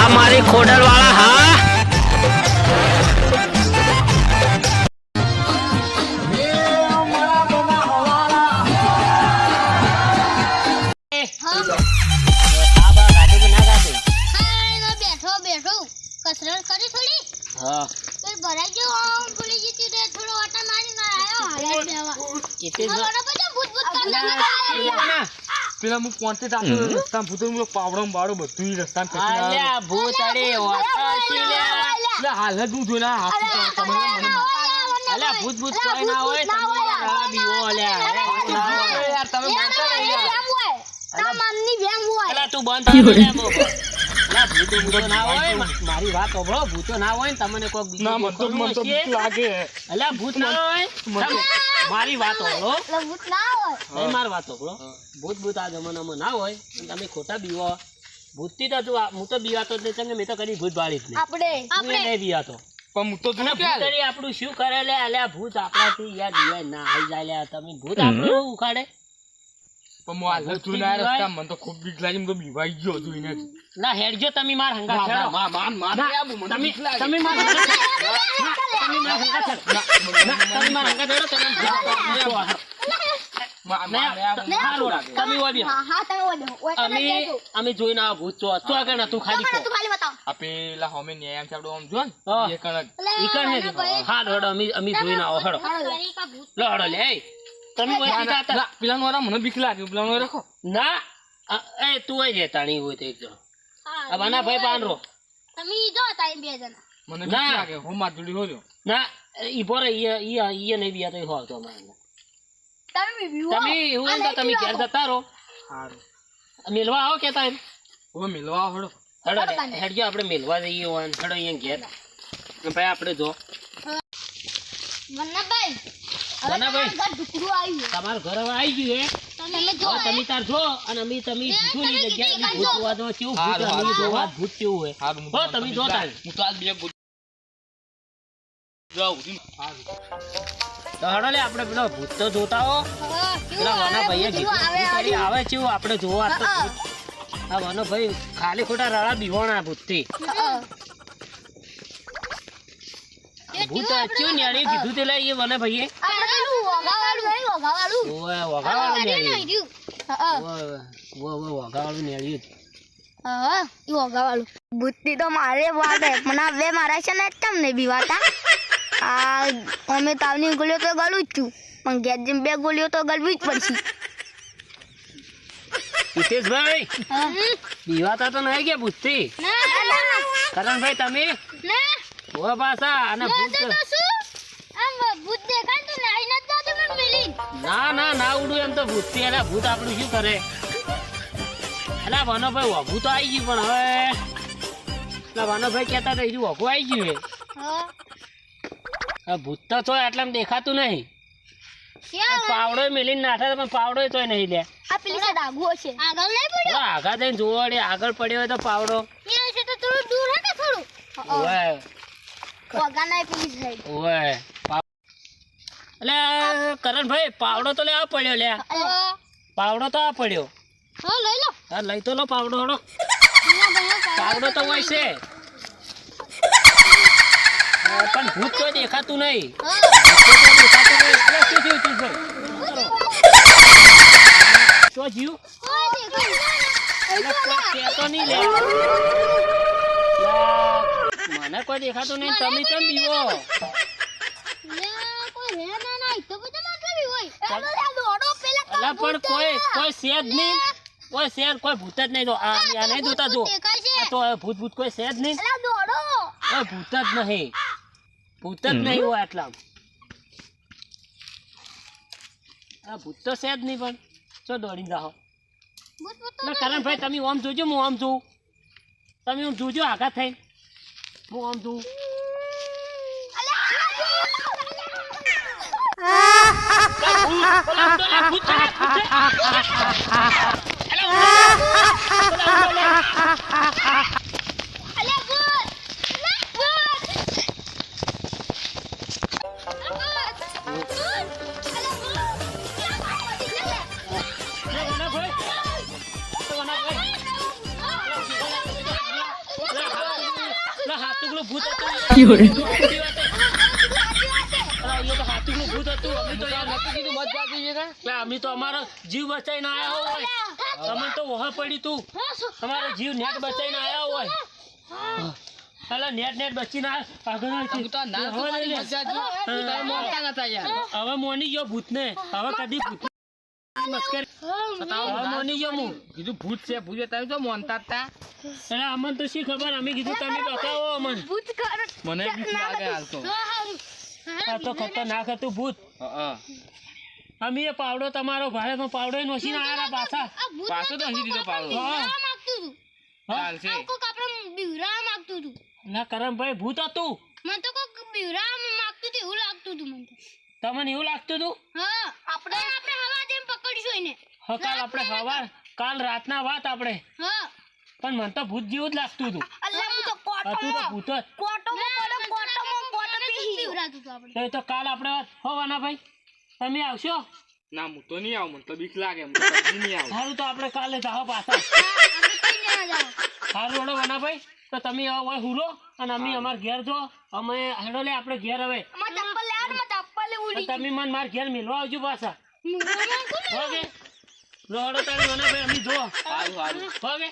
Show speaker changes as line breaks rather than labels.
હા મારી ખોડલ વાળા હા
कसरत करी थोड़ी
हां
फिर भराई जो पुलिस जीती रे थोड़ा ओटा मारी ना आयो हालत देवा
इते
बड़ा बड़ा भूत भूत करना
પેલા હું પોંતે જાતો રસ્તા ભૂતો હું પાવડમ બાડો બધું રસ્તા ફેંકી
આલ્યા ભૂત અરે વાસી લે
એટલે હાલ જ હું જોના હાથ તમને મને
અલ્યા ભૂત ભૂત કોઈ ના હોય તમે રાળા બીવો અલ્યા
યાર તમે માનતા નહીં યાર
તા મનની વેમ હોય
અલ્યા તું બંધ થઈ લે બોબો અલ્યા ભૂતો ના હોય મારી વાત સાંભળો ભૂતો ના હોય ને તમને કોક બીજો
ના મન તો બીક લાગે
અલ્યા ભૂત ના હોય મારી વાત સાંભળો
ભૂત ના હોય
નહીં મારી વાત સાંભળો ભૂત આ જમાનામાં ના હોય તમે ખોટા બીવો ભૂતથી તો તું હું તો બીવાતો જ નહીં મેં તો કદી ભૂત બાળી જ નહીં
આપણે
નહીં બીવાતો
પણ હું તો
અને ભૂતરી આપણું શું કરે લે અલ્યા ભૂત આપણાથી યાર બીવાય ના આવી જાય લે તમે ભૂત આપણું ઉખાડે
પણ હું હાલ જ જોના રસ્તા મને તો ખૂબ બીક લાગી તો બીવાઈ ગયો જોઈને
ના હેડજો તમે માર હંગા છેડો
માન મને બીક લાગે
તમે માર હંગા છેડો તમે માર હંગા છેડો તમે અમે જોઈને આ ભૂત તો આગળ તું ખાલી
બતાવ
આ પેલા હોમે ન્યાય છે આપણો આમ જો ને એ કણ
હા હડો અમે જોઈને આવો હડો લો હડો લે તમે
પેલા નો મને બીક લાગે પેલા નો રાખો
ના એ તું હોય રે તાણી હોય તો એક જણ આ બાના ભાઈ પાનરો
તમે જો ટાઈમ બે જણા
મને બીક લાગે હો માજુડી હોલ્યો
ના ઈ બોરે ઈ નહીં બિયા તો હો તો અમારે તમે એવું તો તમે ઘેર જતા રહો
સારું
મેલવા આવો કેતા એમ
ઓ મિલવા હડો
હડો હેડજો આપણે મેલવા જઈએ હોન હડો અહીંયા ઘેર ભાઈ આપણે જો
વન્નાભાઈ
વન્નાભાઈ
ઘર આવ્યું
તમારું ઘર હવે આવી ગયું
તમે જો
તમે તાર જો અને અમે તમે જૂની જગ્યાએ ભૂત જોવા દો કેવું ભૂત અમે જોવા ભૂત કેવું હોય હો તમે જો તાર
હું તો આજ બે જાઉં
તો હડો લે આપણે પેલો ભૂત તો જોતા હો પેલા વાના ભાઈએ કીધું આવે છે આપણે જોવા તો આ વાનો ભાઈ ખાલી ખોટા રાળા બીવાણા ભૂતથી ભૂત ચેવું ન્યાળી કીધું તે લે એ વાના ભાઈએ ઓય વગાવાળું ન્યાળી વગાવાળું ન્યાળી
બુદ્ધિ તો મારે વાગે પણ હવે મારા છે ને તમને બીવાતા આ અમે તાવની ગોળીઓ તો ગળું જ છું પણ ઘેર જેમ બે ગોળીઓ તો ગળવી જ પડશે
હિતેશભાઈ બીવાતા તો નહીં ગયા ભૂતથી કરણભાઈ તમે ઓ પાછા અને ભૂત ના ઉડું એમ તો ભૂતથી એટલે ભૂત આપણું શું કરે એટલે વાનોભાઈ વઘું તો આવી ગયું પણ હવે વાનોભાઈ કહેતા હતા એનું વઘું આવી ગયું હે ભૂત તો છો એટલે દેખાતું નહીં પાવડો મેલીને નાઠા પણ પાવડો તો નહીં લે આગળ જઈને જોવો આગળ પડ્યો હોય તો પાવડો એટલે કરણભાઈ પાવડો તો લે આ પડ્યો લે પાવડો તો આ પડ્યો હા લઈ તો લો પાવડો હડો પાવડો તો હોય છે પણ ભૂત તો દેખાતું નહીં શું જીવ કેતો નહીં લે મને કોઈ દેખાતું નહીં તમે કેમ બીવો પણ કોઈ સેજ નહીં કોઈ ભૂત જ નહીં આ નહીં જોતા જો તો ભૂત કોઈ સેજ નહીં ભૂત જ નહીં હોય આટલા ભૂત તો સેજ નહીં પણ ચો દોડી જાઓ કરણભાઈ તમે આમ જોજો હું આમ જોઉં તમે આમ જોજો આઘાત થઈ હું આમ જોઉં હાથીનું ભૂત હતું
યોરે.
એ તો હાથીનું ભૂત હતું અમે તો યાર
નતું કીધું મત જાતી છે કાં?
એટલે અમે તો અમારો જીવ બચાઈને આયા હોય તમે તો વહા પડી તું તમારો જીવ નેટ બચાઈને આયા હોય અલા નેટ બચીને આગળ
હું તો ના
હવે લઈ લે.
મત જાતી. તમે મોનતા નતા યાર.
હવે મોની ગયો ભૂતને હવે કદી ભૂત મસ્કરી હવે મોની ગયો હું
કીધું ભૂત છે ભૂત છે. તમે તો મોનતા જ તા.
એટલે અમને તો શી ખબર અમે કીધું તમે બતાવો અમને
મને બીક લાગે હાલ તો.
આ તો ખતરનાક હતું ભૂત
હા.
અમે એ પાવડો તમારો ભાડેમાં પાવડો નોસીને આયા પાછા
પાછો તો હજી દીધો પાવડો.
હા
ચાલશે.
ના કરમભાઈ ભૂત હતું તમને એવું લાગતું હતું કાલ આપણે સવાર કાલ રાતના વાત આપણે પણ મને તો ભૂત જેવું જ લાગતું હતું હતું તો ભૂત જ તો એ તો કાલ આપણે વાત હોવાના ભાઈ તમે આવશો
ના હું તો નહીં આવું. મને તો બીક લાગે. હું તો કદી નહીં આવું.
સારું તો આપણે કાલે જાઓ પાછા સારું હેડો વના ભાઈ તો તમે હવે હુરો અને અમે અમાર ઘેર જો અમે હેડો લે આપણે ઘેર હવે તમે મને માર ઘેર મિલવા આવજો પાછા ઓકે હેડો તારી વના ભાઈ અમે જો
સારું સારું.
ઓકે